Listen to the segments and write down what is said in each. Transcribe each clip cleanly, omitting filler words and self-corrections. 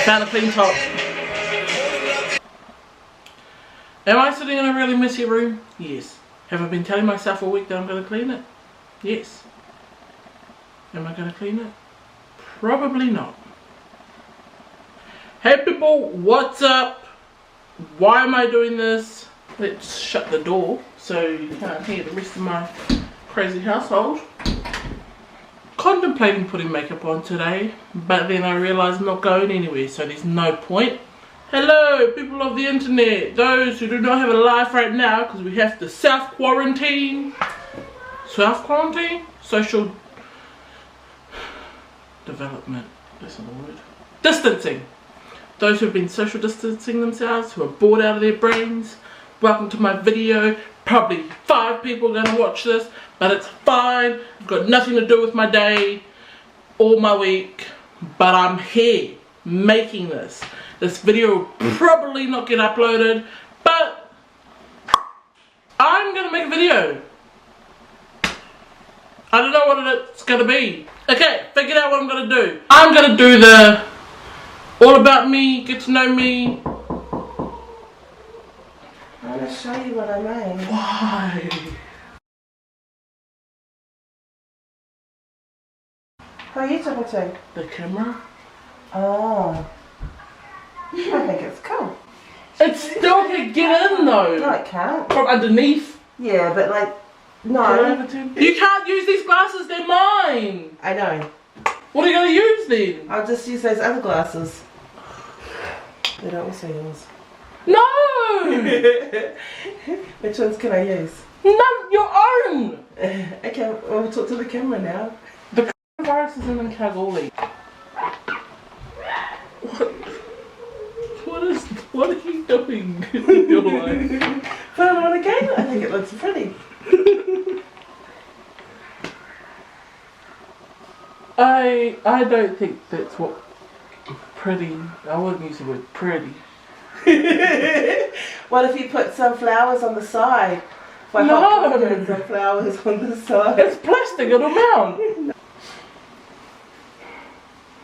Found a clean top. Am I sitting in a really messy room? Yes. Have I been telling myself all week that I'm going to clean it? Yes. Am I going to clean it? Probably not. Hey people, what's up? Why am I doing this? Let's shut the door so you can't hear the rest of my crazy household. Contemplating putting makeup on today, but then I realised I'm not going anywhere, so there's no point. Hello people of the internet, those who do not have a life right now because we have to self-quarantine. Self-quarantine? Social development, that's not a word. Distancing. Those who have been social distancing themselves, who are bored out of their brains, welcome to my video. Probably 5 people are going to watch this, but it's fine. I've got nothing to do with my day or my week, but I'm here making this. This video will probably not get uploaded, but I'm going to make a video. I don't know what it's going to be. Okay, figured out what I'm going to do. I'm going to do the all about me, get to know me. I'm going to show you what I made. Why? Who are you talking to? The camera? Oh. I think it's cool. It still can get in though. No, it can't. From underneath. Yeah, but like, no. You can't use these glasses, they're mine. I know. What are you going to use then? I'll just use those other glasses. They're also yours. No! Which ones can I use? None, your own! Okay, well, we'll talk to the camera now. The coronavirus is in Kalgoorlie. What are you doing in your life? Put it on again? I think it looks pretty. I don't think that's what pretty, I wouldn't use the word pretty. What if you put some flowers on the side? Like No! some flowers on the side. It's plastic, it'll mount.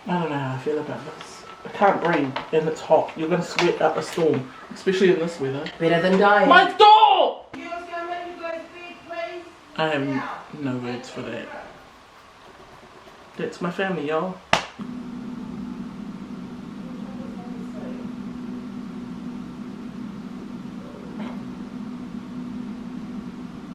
I don't know how I feel about this. I can't breathe and it's hot. You're going to sweat up a storm, especially in this weather. Better than dying. My door! You guys gonna make me go to bed, please? I have no words for that. That's my family, y'all.